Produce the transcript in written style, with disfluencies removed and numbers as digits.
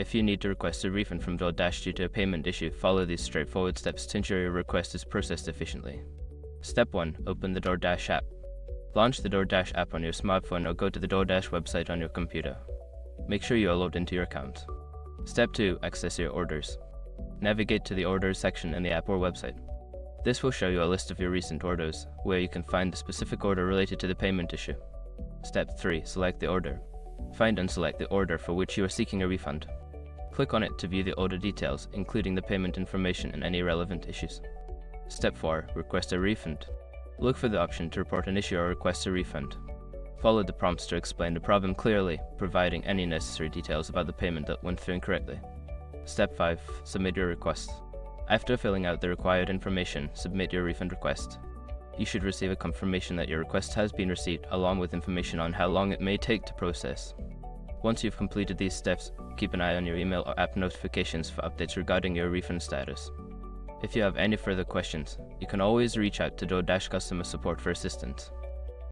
If you need to request a refund from DoorDash due to a payment issue, follow these straightforward steps to ensure your request is processed efficiently. Step 1. Open the DoorDash app. Launch the DoorDash app on your smartphone or go to the DoorDash website on your computer. Make sure you are logged into your account. Step 2. Access your orders. Navigate to the Orders section in the app or website. This will show you a list of your recent orders, where you can find the specific order related to the payment issue. Step 3. Select the order. Find and select the order for which you are seeking a refund. Click on it to view the order details, including the payment information and any relevant issues. Step 4. Request a refund. Look for the option to report an issue or request a refund. Follow the prompts to explain the problem clearly, providing any necessary details about the payment that went through incorrectly. Step 5. Submit your request. After filling out the required information, submit your refund request. You should receive a confirmation that your request has been received, along with information on how long it may take to process. Once you've completed these steps, keep an eye on your email or app notifications for updates regarding your refund status. If you have any further questions, you can always reach out to DoorDash customer support for assistance.